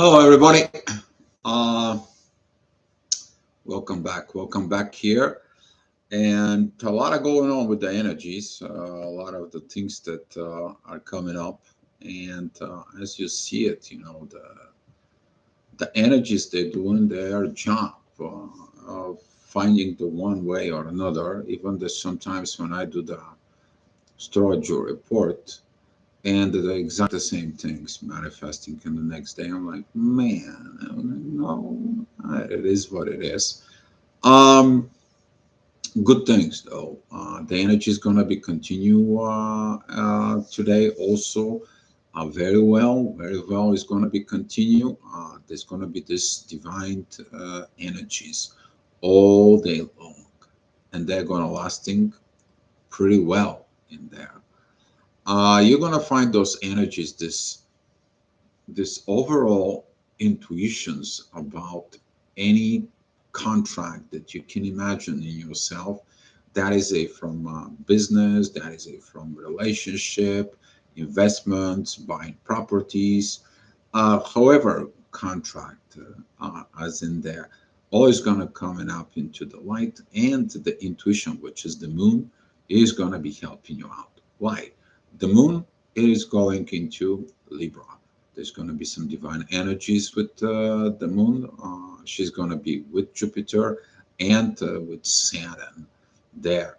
Hello, everybody. Uh, Welcome back here. And a lot of going on with the energies, a lot of the things that are coming up. And as you see it, the energies they're doing their job of finding the one way or another. Even there's sometimes when I do the astrology report, and the exact the same things manifesting in the next day. I'm like, man, no, it is what it is. Um, Good things though. The energy is gonna be continue today also. Very well is gonna be continue. There's gonna be this divine energies all day long, and they're gonna lasting pretty well in there. You're gonna find those energies, this overall intuitions about any contract that you can imagine in yourself. That is a from business, that is a from relationship, investments, buying properties, however contract as in there, always going to coming up into the light, and the intuition, which is the moon, is going to be helping you out. Why? The moon is going into Libra. There's going to be some divine energies with the moon. She's going to be with Jupiter and with Saturn there.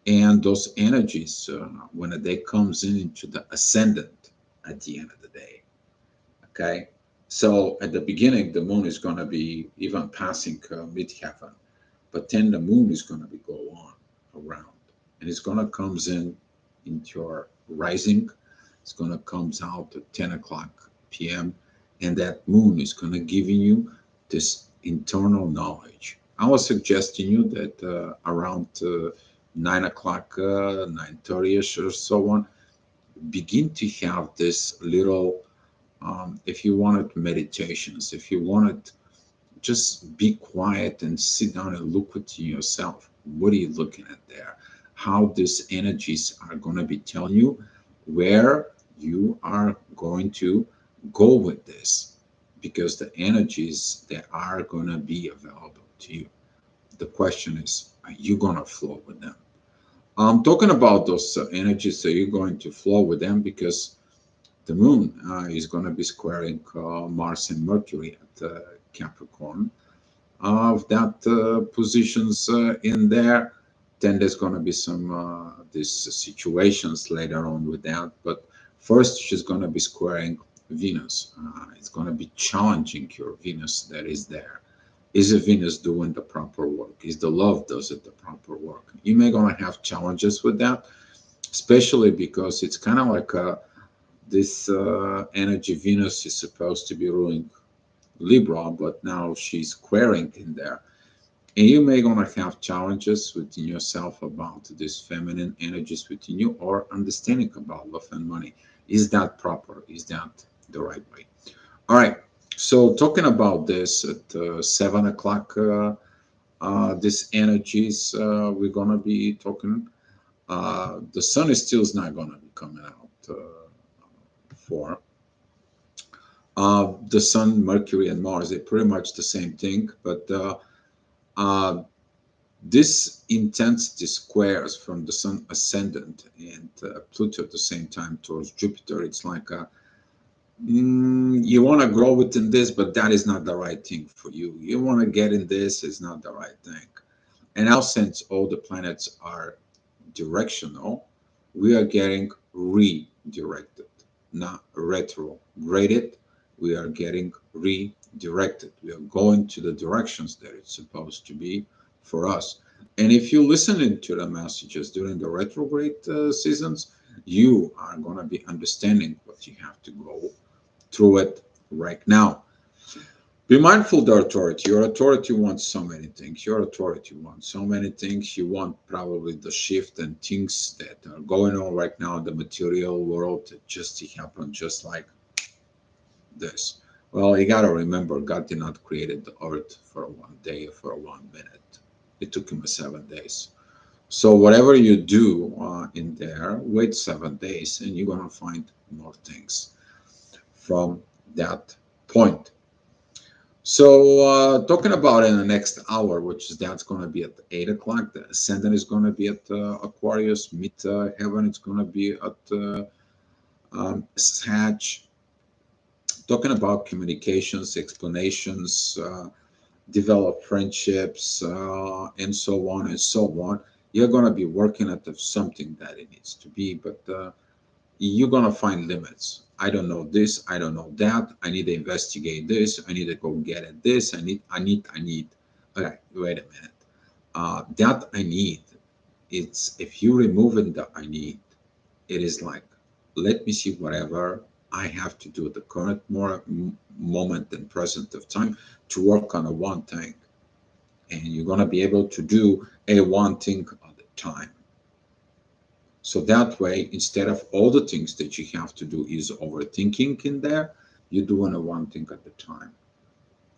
And those energies, when a day comes in into the ascendant at the end of the day, okay? So at the beginning, the moon is going to be even passing mid-heaven, but then the moon is going to be go on around, and it's going to comes in into your rising. It's going to comes out at 10 o'clock p.m., and that moon is going to giving you this internal knowledge. I was suggesting you that around 9 o'clock, 9:30ish or so on, begin to have this little, if you wanted meditations, if you wanted just be quiet and sit down and look within yourself. What are you looking at there? How these energies are going to be telling you where you are going to go with this, because the energies that are going to be available to you. The question is, are you going to flow with them? I'm talking about those energies that you're going to flow with them, because the moon is going to be squaring Mars and Mercury at Capricorn of that positions in there. Then there's going to be some these situations later on with that. But first, she's going to be squaring Venus. It's going to be challenging your Venus that is there. Is the Venus doing the proper work? Is the love does it the proper work? You may going to have challenges with that, especially because it's kind of like this energy. Venus is supposed to be ruling Libra, but now she's squaring in there. And you may gonna have challenges within yourself about these feminine energies within you, or understanding about love and money. Is that proper? Is that the right way? All right. So talking about this at 7 o'clock, these energies we're gonna be talking. The sun is still not gonna be coming out for the sun, Mercury, and Mars. They're pretty much the same thing, but uh, this intensity squares from the sun ascendant and Pluto at the same time towards Jupiter. It's like you want to grow within this, but that is not the right thing for you. You want to get in this, is not the right thing. And now, since all the planets are directional, we are getting redirected, not retrograded. We are getting redirected. We are going to the directions that it's supposed to be for us. And if you listen into the messages during the retrograde seasons, you are going to be understanding what you have to go through it right now. Be mindful of the authority. Your authority wants so many things. Your authority wants so many things. You want probably the shift and things that are going on right now in the material world to just to happen just like this. Well, you got to remember, God did not create the earth for 1 day or for 1 minute. It took him 7 days. So whatever you do in there, wait 7 days and you're going to find more things from that point. So, talking about in the next hour, which is that's going to be at 8 o'clock. The ascendant is going to be at Aquarius. Mid heaven, it's going to be at Sag. Talking about communications, explanations, develop friendships, and so on and so on. You're going to be working at something that it needs to be, but you're going to find limits. I don't know this. I don't know that. I need to investigate this. I need to go get at this. I need. Okay, wait a minute. That I need. It's if you remove it, the I need. It is like, let me see whatever I have to do at the current moment and present of time to work on a one thing, and you're going to be able to do a one thing at a time. So that way, instead of all the things that you have to do is overthinking in there, you're doing a one thing at a time.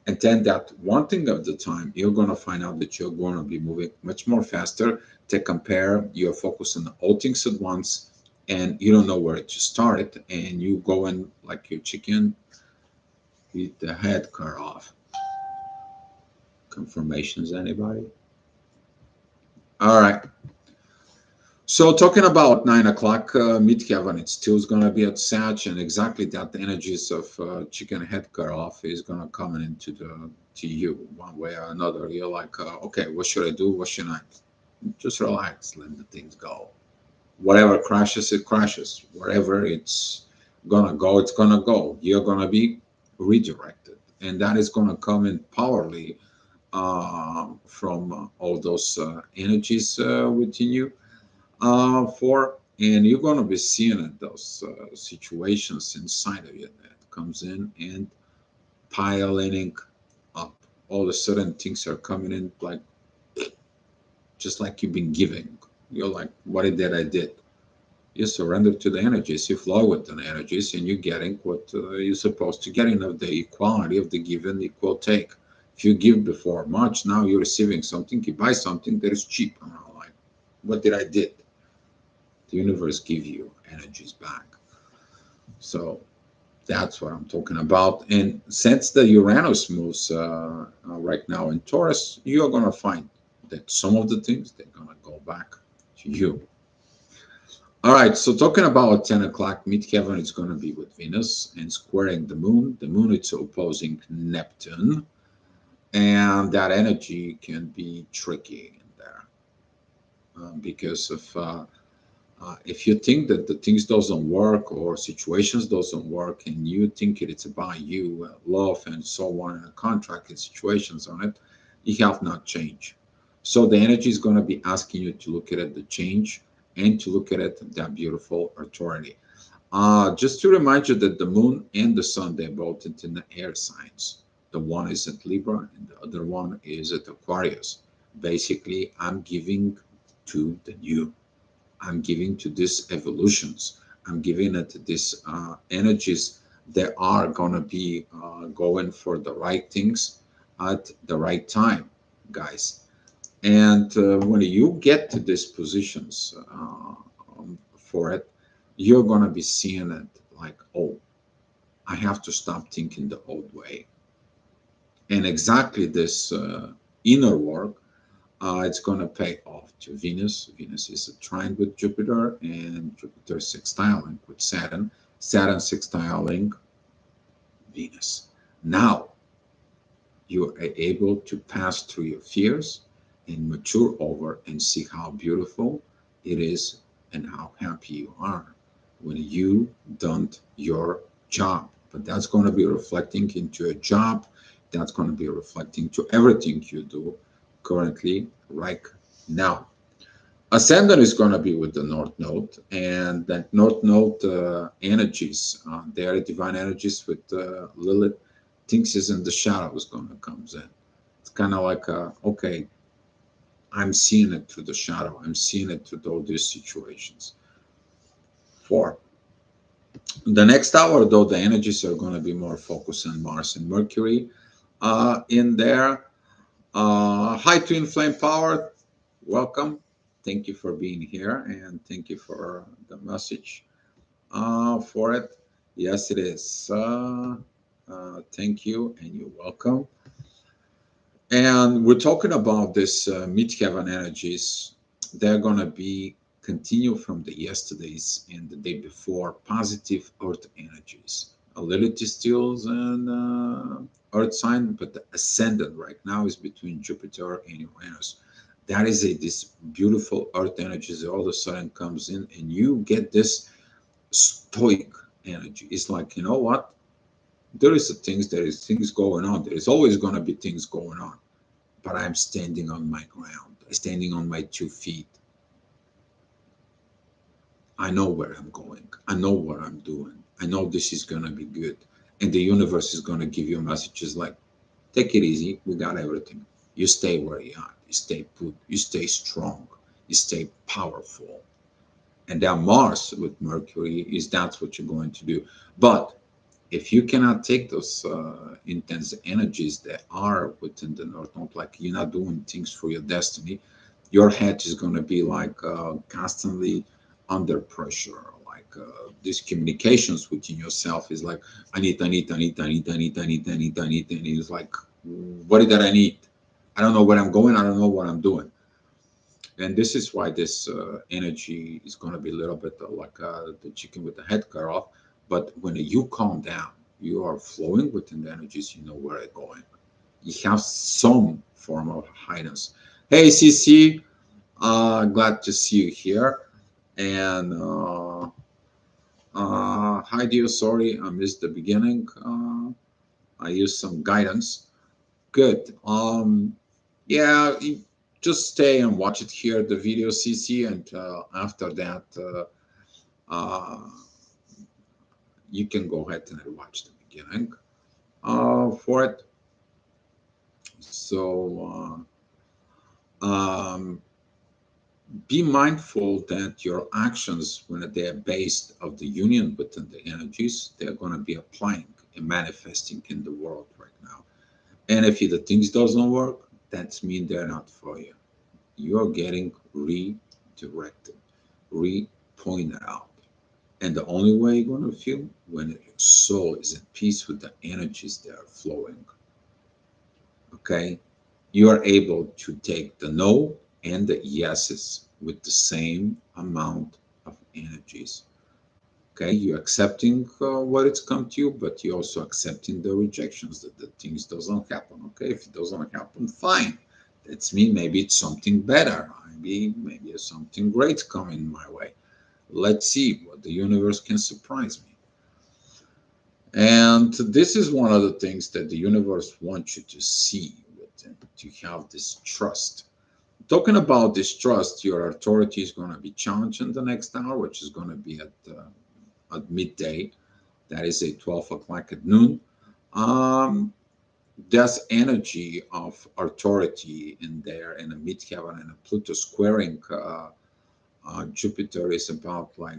And then that one thing at the time, you're going to find out that you're going to be moving much more faster to compare. You're focusing on all things at once, and you don't know where to start. And you go in like your chicken with the head cut off. Confirmations, anybody? All right. So talking about 9 o'clock, midheaven, it's still going to be at Sag, and exactly that the energies of chicken head cut off is going to come into the to you one way or another. You're like, okay, what should I do? What should I? Just relax, let the things go. Whatever crashes, it crashes. Wherever it's gonna go, it's gonna go. You're gonna be redirected, and that is gonna come in powerfully from all those energies within you for, and you're going to be seeing it, those situations inside of you that comes in and piling up. All of a sudden things are coming in like just like you've been giving. You're like, what did I did? You surrender to the energies, you flow with the energies, and you're getting what you're supposed to get in of the equality of the give and equal take. If you give before much, now you're receiving something, you buy something that is cheap. And I'm like, what did I did? The universe give you energies back. So that's what I'm talking about. And since the Uranus moves right now in Taurus, you're going to find that some of the things they're going to go back to you. All right, so talking about 10 o'clock, midheaven is going to be with Venus and squaring the moon. The moon is opposing Neptune, and that energy can be tricky in there because of if you think that the things doesn't work or situations doesn't work and you think it's about you, love and so on, and a contract and situations on it, you have not changed. So the energy is going to be asking you to look at it, the change, and to look at it, that beautiful authority. Just to remind you that the moon and the sun, they're both in the air signs. The one is at Libra and the other one is at Aquarius. Basically, I'm giving to the new. I'm giving to these evolutions. I'm giving it these energies that are going to be going for the right things at the right time, guys. And when you get to these positions for it, you're going to be seeing it like, oh, I have to stop thinking the old way. And exactly this inner work, it's going to pay off to Venus. Venus is a trine with Jupiter, and Jupiter sextiling with Saturn. Saturn sextiling Venus. Now you are able to pass through your fears and mature over and see how beautiful it is and how happy you are when you done your job. But that's going to be reflecting into a job. That's going to be reflecting to everything you do currently right now. Ascendant is going to be with the North Node, and that North Node energies, they are divine energies with Lilith. Things is in the shadows going to comes in. It's kind of like, okay, I'm seeing it through the shadow. I'm seeing it through all these situations. For the next hour, though, the energies are going to be more focused on Mars and Mercury in there. Hi, Twin Flame Power. Welcome. Thank you for being here and thank you for the message for it. Yes, it is. Thank you, and you're welcome. And we're talking about this mid-heaven energies. They're gonna be continue from the yesterdays and the day before positive Earth energies. A little still and Earth sign, but the ascendant right now is between Jupiter and Uranus. That is a this beautiful Earth energies that all of a sudden comes in, and you get this stoic energy. It's like, you know what? There is things going on. There is always going to be things going on, but I'm standing on my ground, standing on my 2 feet. I know where I'm going. I know what I'm doing. I know this is going to be good. And the universe is going to give you messages like, take it easy. We got everything. You stay where you are. You stay put. You stay strong. You stay powerful. And that Mars with Mercury is that's what you're going to do. But if you cannot take those intense energies that are within the North Node, like you're not doing things for your destiny, your head is going to be like constantly under pressure. Like these communications within yourself is like, I need, I need, I need, I need, I need, I need, I need, I need, and it's like, what did I need? I don't know where I'm going. I don't know what I'm doing. And this is why this energy is going to be a little bit like the chicken with the head cut off. But when you calm down, you are flowing within the energies, you know where it's going. You have some form of highness. Hey, CC, glad to see you here. And hi, dear. Sorry, I missed the beginning. I used some guidance. Good. Yeah, just stay and watch it here, the video, CC, and after that, uh, you can go ahead and watch the beginning for it. So be mindful that your actions, when they are based of the union within the energies, they're going to be applying and manifesting in the world right now. And if the things doesn't work, that's mean they're not for you. You're getting redirected, re-pointed out. And the only way you're going to feel when your soul is at peace with the energies that are flowing. Okay? You are able to take the no and the yeses with the same amount of energies. Okay? You're accepting what it's come to you, but you're also accepting the rejections that the things doesn't happen. Okay? If it doesn't happen, fine. That's me. Maybe it's something better. Maybe it's something great coming my way. Let's see what the universe can surprise me. And this is one of the things that the universe wants you to see within, to have this trust. Talking about this trust, your authority is going to be challenged in the next hour, which is going to be at midday. That is at 12 o'clock at noon. Um, there's energy of authority in there in the midheaven, and a Pluto squaring Jupiter is about like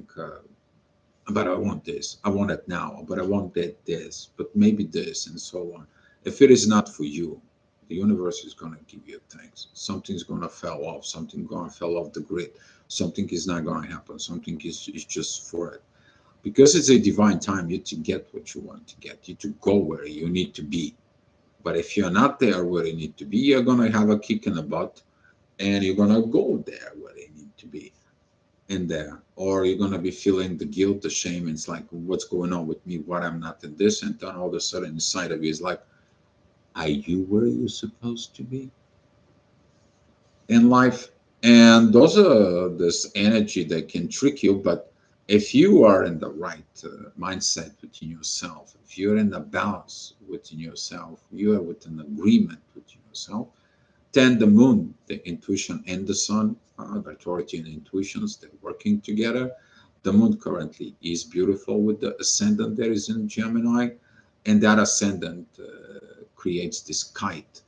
but I want this, I want it now, but I want that this, but maybe this, and so on. If it is not for you, the universe is going to give you things. Something's going to fall off, something going to fall off the grid, something is not going to happen, something is just for it. Because it's a divine time, you to get what you want to get, you to go where you need to be. But if you're not there where you need to be, you're going to have a kick in the butt, and you're going to go there where you need to be in there, or you're gonna be feeling the guilt, the shame. And it's like, what's going on with me? What I'm not in this, and then all of a sudden inside of you is like, are you where you're supposed to be in life? And those are this energy that can trick you. But if you are in the right mindset within yourself, if you're in the balance within yourself, you are within agreement within yourself, then the moon, the intuition, and the sun, the authority and intuitions, they're working together. The moon currently is beautiful with the ascendant that is in Gemini, and that ascendant creates this kite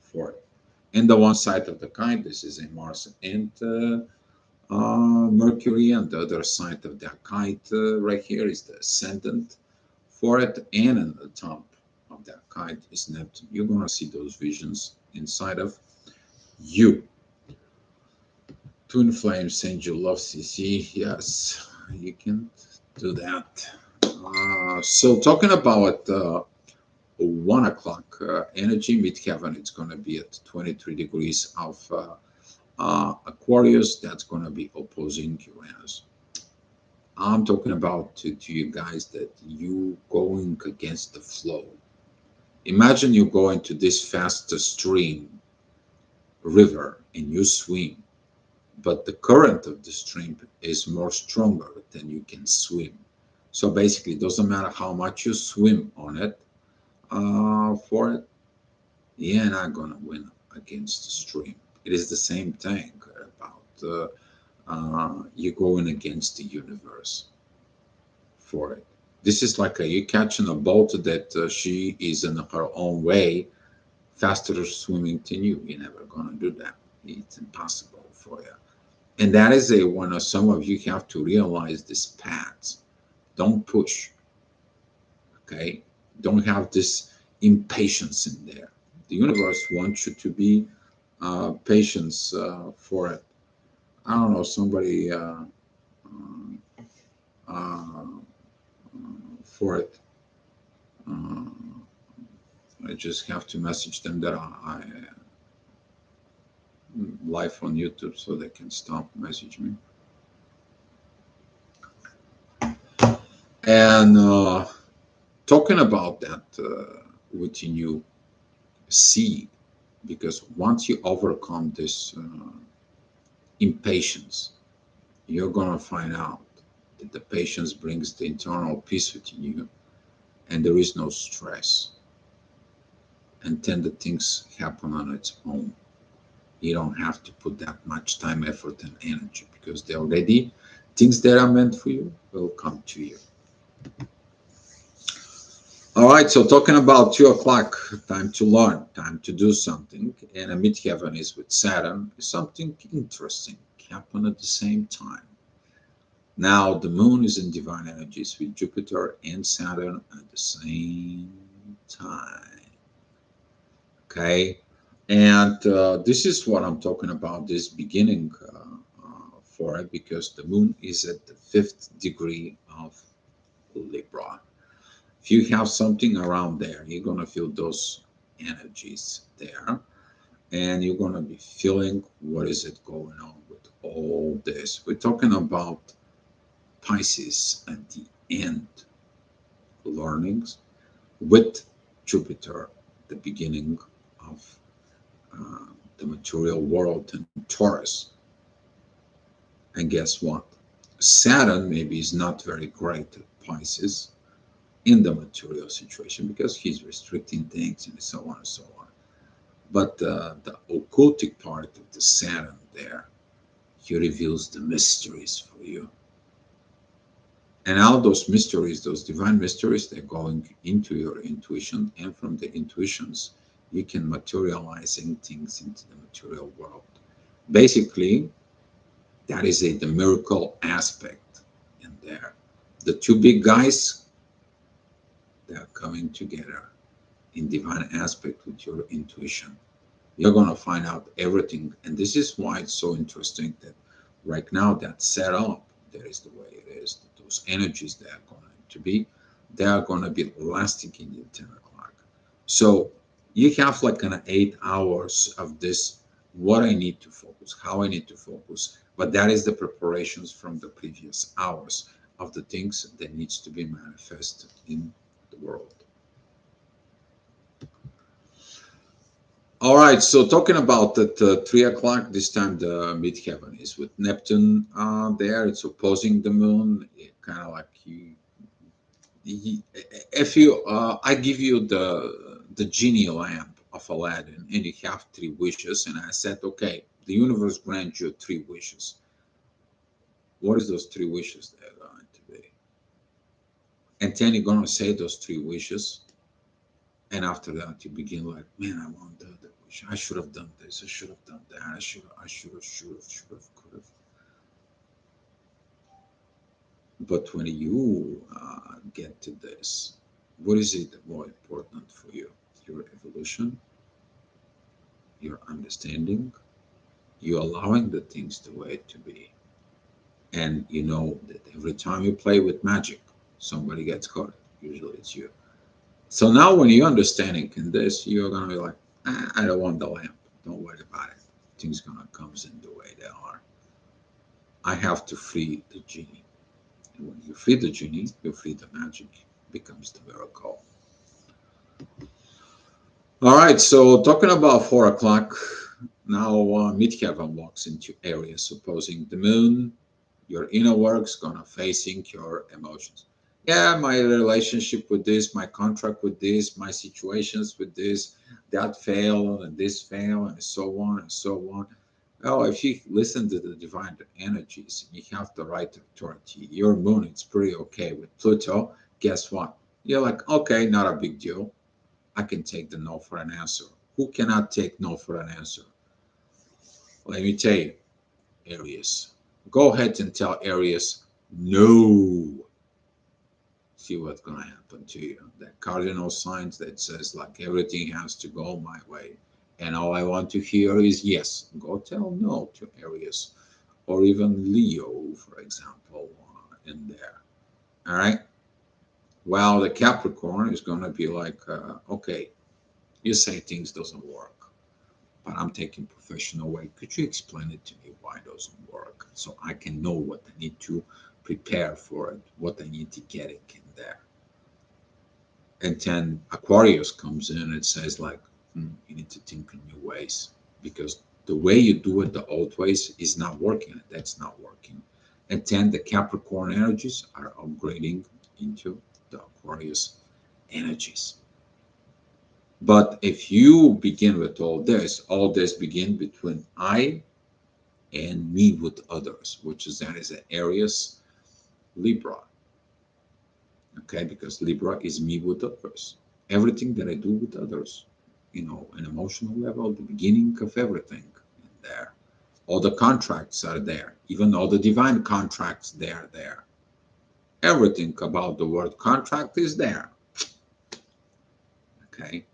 for it. And the one side of the kite, this is in Mars and Mercury, and the other side of that kite right here is the ascendant for it, and on the top of that kite is Neptune. You're gonna see those visions inside of you. Twin Flame send you love, CC. Yes, you can do that. So talking about 1 o'clock energy, midheaven, it's going to be at 23 degrees of Aquarius. That's going to be opposing Uranus. I'm talking about to you guys that you going against the flow. Imagine you go into this fast stream, river, and you swim, but the current of the stream is more stronger than you can swim. So basically, it doesn't matter how much you swim on it, for it, you're not gonna win against the stream. It is the same thing about you going against the universe for it. This is like you catching a boat that she is in her own way faster swimming than you. You're never gonna do that. It's impossible for you. And that is a one of some of you have to realize this path. Don't push. Okay. Don't have this impatience in there. The universe wants you to be patience for it. I don't know, somebody uh, for it. Uh, I just have to message them that I live on YouTube so they can stop message me. And talking about that within you, see, because once you overcome this impatience, you're gonna find out that the patience brings the internal peace within you, and there is no stress. And then the things happen on its own. You don't have to put that much time, effort, and energy because they already things that are meant for you will come to you. All right, so talking about 2 o'clock, time to learn, time to do something, and a midheaven is with Saturn, something interesting happen at the same time. Now the moon is in divine energies with Jupiter and Saturn at the same time. Okay, and this is what I'm talking about. This beginning for it because the moon is at the 5th degree of Libra. If you have something around there, you're going to feel those energies there, and you're going to be feeling what is it going on with all this. We're talking about Pisces at the end learnings with Jupiter, the beginning of the material world, and Taurus. And guess what? Saturn maybe is not very great at Pisces in the material situation because he's restricting things and so on and so on. But the occultic part of the Saturn there, he reveals the mysteries for you. And all those mysteries, those divine mysteries, they're going into your intuition. And from the intuitions, you can materializing things into the material world. Basically, that is the miracle aspect in there. The two big guys, they're coming together in divine aspect with your intuition. You're going to find out everything. And this is why it's so interesting that right now that setup, that is the way it is. Those energies that are going to be, they are going to be lasting in the 10 o'clock. So you have like an 8 hours of this, what I need to focus, how I need to focus. But that is the preparations from the previous hours of the things that needs to be manifested in the world. All right, so talking about that 3 o'clock, this time the midheaven is with Neptune there. It's opposing the moon, kind of like if you, I give you the genie lamp of Aladdin, and you have 3 wishes, and I said, okay, the universe grants you 3 wishes. What is those 3 wishes that are going to be? And then you're going to say those 3 wishes. And after that, you begin like, man, I want the wish. I should have done this. I should have done that. I should have, could have. But when you get to this, what is it more important for you? Your evolution, your understanding, you allowing the things the way to be. And you know that every time you play with magic, somebody gets caught. Usually it's you. So now when you're understanding in this, you're gonna be like, I don't want the lamp. Don't worry about it. Things gonna comes in the way they are. I have to free the genie. And when you free the genie, you free the magic. Becomes the miracle. All right. So talking about 4 o'clock, now midheaven walks into Aries, opposing the moon. Your inner work's gonna facing your emotions. Yeah, my relationship with this, my contract with this, my situations with this, that fail and this fail, and so on and so on. Well, if you listen to the divine energies, you have the right authority. Your moon, it's pretty okay with Pluto. Guess what? You're like, okay, not a big deal. I can take the no for an answer. Who cannot take no for an answer? Let me tell you, Aries. Go ahead and tell Aries no. See what's gonna happen to you. That cardinal signs that says like everything has to go my way. And all I want to hear is yes. Go tell no to Aries or even Leo, for example, in there. All right. While the Capricorn is gonna be like, okay, you say things doesn't work, but I'm taking professional way. Could you explain it to me why it doesn't work so I can know what I need to prepare for it, what I need to get it in there. And then Aquarius comes in and says like, you need to think in new ways because the way you do it the old ways is not working. That's not working. And then the Capricorn energies are upgrading into the Aquarius energies. But if you begin with all this begin between I and me with others, which is that is an Aries Libra. Okay, because Libra is me with others. Everything that I do with others, an emotional level, the beginning of everything in there. All the contracts are there, even all the divine contracts, they are there. Everything about the word contract is there. Okay.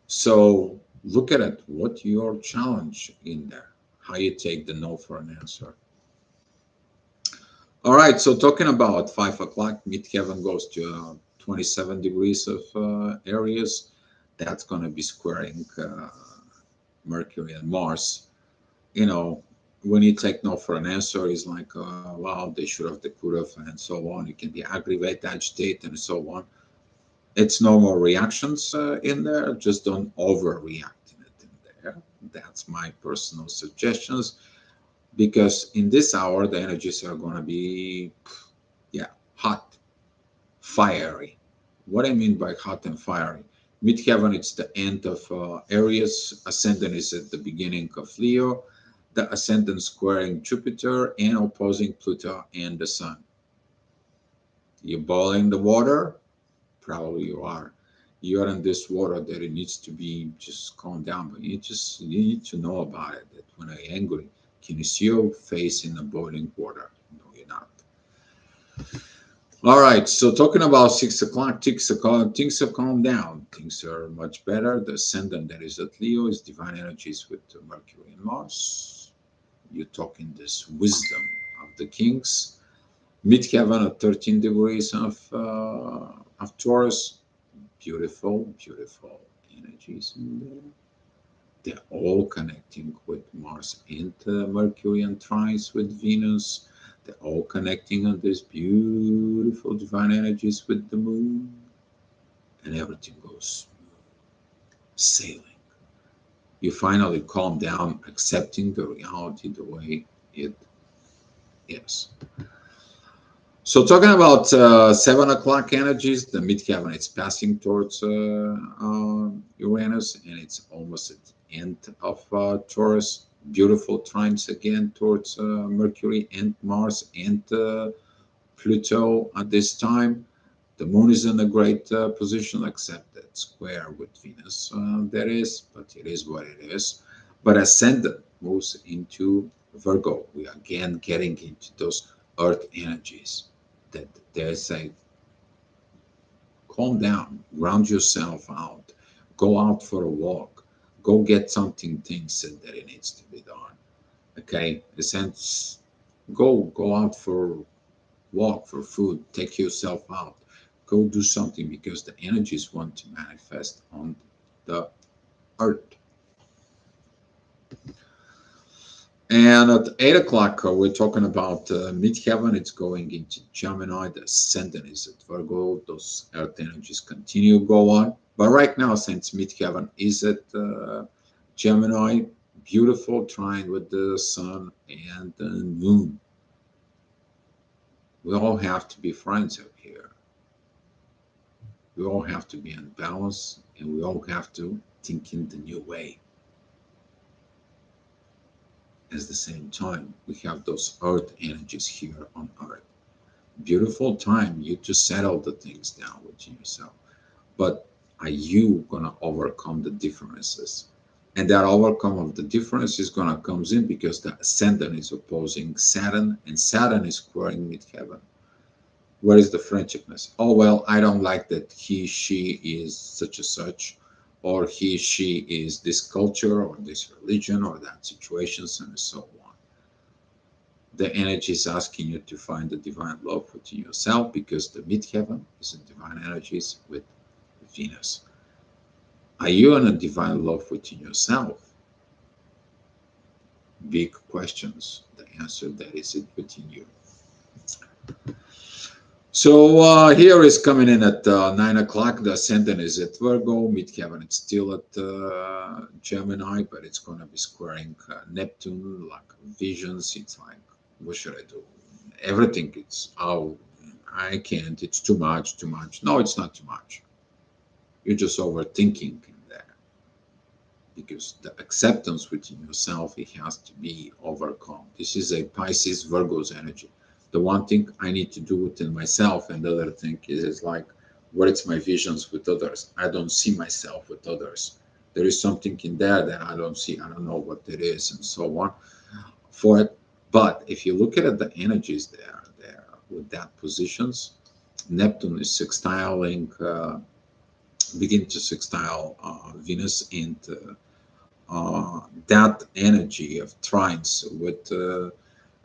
So look at it. What your challenge in there? How you take the no for an answer. All right. So talking about 5 o'clock, midheaven goes to 27 degrees of Aries. That's going to be squaring Mercury and Mars. You know, when you take no for an answer, it's like, wow, they should have, they could have, and so on. You can be aggravated, agitated, and so on. It's normal reactions in there. Just don't overreact in it in there. That's my personal suggestions because in this hour the energies are going to be, yeah, hot, fiery. What I mean by hot and fiery, midheaven it's the end of Aries, ascendant is at the beginning of Leo, the ascendant squaring Jupiter and opposing Pluto and the Sun. You boiling the water, probably you are. You're in this water that it needs to be just calm down, but you need to know about it. That when I'm angry, can you see your face in the boiling water? No, you're not. All right. So talking about 6 o'clock, things have calmed down. Things are much better. The ascendant that is at Leo is divine energies with Mercury and Mars. You're talking this wisdom of the kings. Midheaven at 13 degrees of Taurus. Beautiful, beautiful energies in there. They're all connecting with Mars and Mercury and trines with Venus. They're all connecting on these beautiful divine energies with the moon, and everything goes sailing. You finally calm down, accepting the reality the way it is. So talking about 7 o'clock energies, the midheaven is passing towards Uranus, and it's almost at the end of Taurus. Beautiful trines again towards Mercury and Mars and Pluto at this time. The moon is in a great position, except that square with Venus. That is, but it is what it is. But ascendant moves into Virgo. We are again getting into those earth energies that they say, calm down, ground yourself out, go out for a walk, go get something things that it needs to be done. Okay, in a sense, go out for walk for food, take yourself out, Go do something because the energies want to manifest on the earth. And at 8 o'clock, we're talking about midheaven. It's going into Gemini. The ascendant is at Virgo. Those earth energies continue to go on. But right now, since midheaven is at Gemini, beautiful trine with the sun and the moon. We all have to be friends up here. We all have to be in balance, and we all have to think in the new way. At the same time, we have those earth energies here on earth. Beautiful time you to settle the things down within yourself. But are you gonna overcome the differences? And that overcome of the difference is gonna comes in because the ascendant is opposing Saturn, and Saturn is squaring midheaven. Where is the friendshipness? Oh well, I don't like that he, she is such and such, or he, she is this culture or this religion or that situations and so on. The energy is asking you to find the divine love within yourself because the midheaven is in divine energies with Venus. Are you in a divine love within yourself? Big questions. The answer that is it within you. So here is coming in at 9 o'clock. The ascendant is at Virgo. Midheaven it's still at Gemini, but it's going to be squaring Neptune, like visions. It's like, what should I do? Everything. It's, oh, I can't. It's too much, too much. No, it's not too much. You're just overthinking in there because the acceptance within yourself, it has to be overcome. This is a Pisces Virgo's energy. The one thing I need to do within myself, and the other thing is like, what is my visions with others? I don't see myself with others. There is something in there that I don't see. I don't know what it is, and so on for it. But if you look at the energies there with that positions, Neptune is sextiling, begin to sextile Venus, and that energy of trines with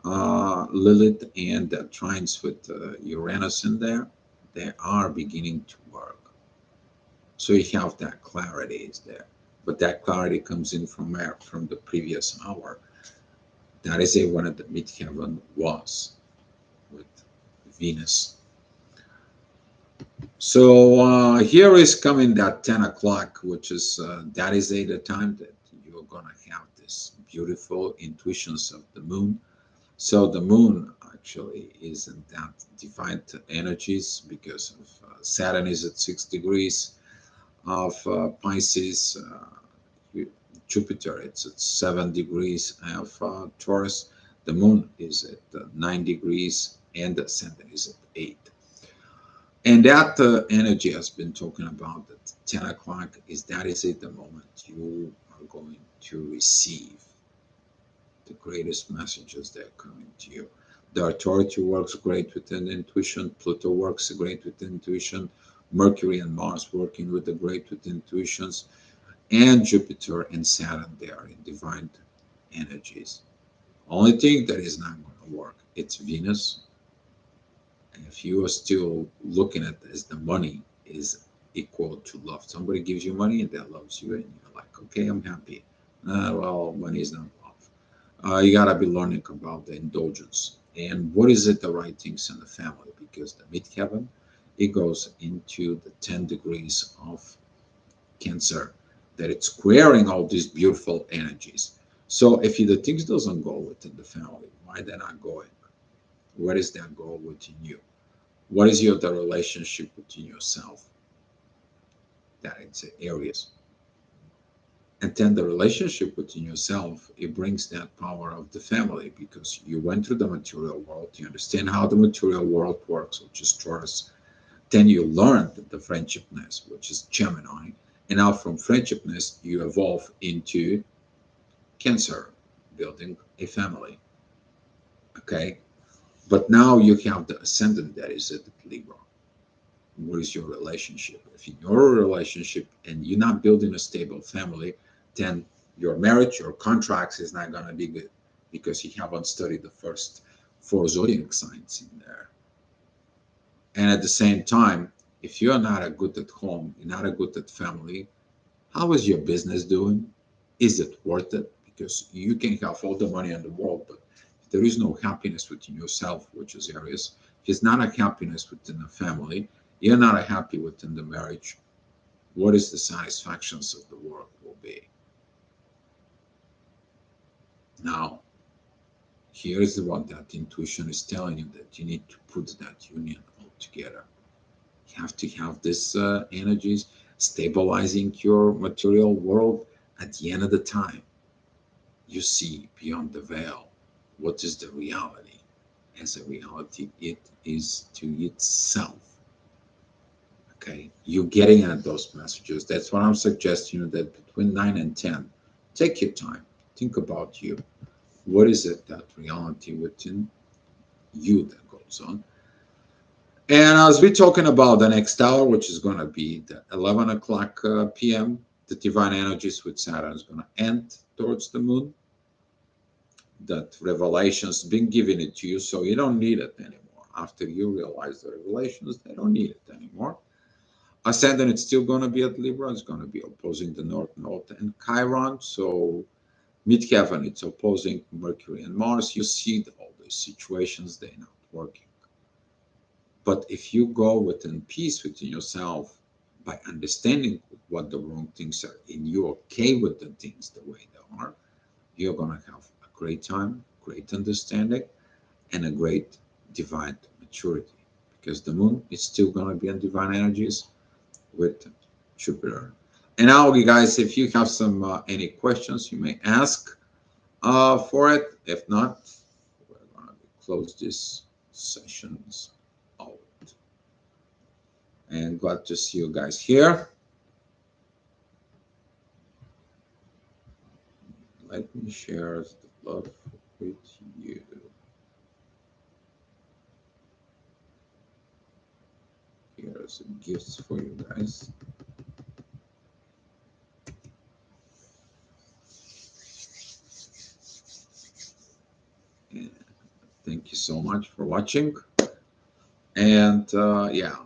Lilith and trines with Uranus in there, they are beginning to work. So you have that clarity is there. But that clarity comes in from where? From the previous hour. That is a one of the midheaven was with Venus. So here is coming that 10 o'clock, which is that is the time that you're gonna have this beautiful intuitions of the moon. So the moon actually is in that defined energies because of Saturn is at 6 degrees of Pisces, Jupiter it's at 7 degrees of Taurus, the moon is at 9 degrees, and the ascendant is at 8. And that energy has been talking about at 10 o'clock is that is it the moment you are going to receive the greatest messages that are coming to you. The authority works great within intuition. Pluto works great with intuition. Mercury and Mars working with the great with intuitions. And Jupiter and Saturn, they are in divine energies. Only thing that is not going to work, it's Venus. And if you are still looking at this, the money is equal to love. Somebody gives you money and that loves you, and you're like, okay, I'm happy. Well, money is not love. You gotta be learning about the indulgence and what is it the right things in the family, because the midheaven it goes into the 10 degrees of Cancer, that it's squaring all these beautiful energies. So if the things doesn't go within the family, why they're not going? What is that goal within you? What is the relationship within yourself? That it's areas. And then the relationship within yourself, it brings that power of the family because you went through the material world, you understand how the material world works, which is Taurus. Then you learned the friendshipness, which is Gemini. And now from friendshipness, you evolve into Cancer, building a family. Okay. But now you have the ascendant that is at Libra. What is your relationship? If in your relationship and you're not building a stable family, then your marriage, your contracts is not going to be good because you haven't studied the first four zodiac signs in there. And at the same time, If you're not a good at home, you're not a good at family, how is your business doing? Is it worth it? Because you can have all the money in the world, but if there is no happiness within yourself, which is areas, if it's not a happiness within the family, you're not a happy within the marriage, what is the satisfactions of the work will be? Now, here's the one that intuition is telling you that you need to put that union all together. You have to have this energies stabilizing your material world. At the end of the time, you see beyond the veil what is the reality. As a reality, it is to itself. Okay, you're getting at those messages. That's what I'm suggesting you, that between 9 and 10, take your time, think about you. What is it, that reality within you that goes on? And as we're talking about the next hour, which is going to be the 11 o'clock p.m., the divine energies with Saturn is going to end towards the moon. That revelation's been given it to you, so you don't need it anymore. After you realize the revelations, they don't need it anymore. Ascendant, it's still going to be at Libra. It's going to be opposing the North Node and Chiron. So midheaven, it's opposing Mercury and Mars. You see all these situations, they're not working. But if you go within peace within yourself by understanding what the wrong things are and you're okay with the things the way they are, you're going to have a great time, great understanding, and a great divine maturity. Because the moon is still going to be in divine energies with Jupiter. And now, you guys, if you have some any questions, you may ask for it. If not, we're going to close this sessions out. And glad to see you guys here. Let me share the love with you. Here are some gifts for you guys. And thank you so much for watching. And yeah,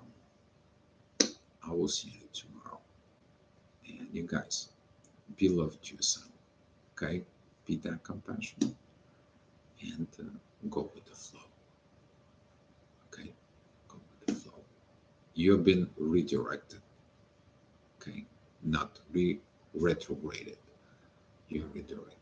I will see you tomorrow. And you guys, be loved to yourself. Okay? Be that compassionate and go with the flow. Okay? Go with the flow. You've been redirected. Okay? Not retrograded. You're redirected.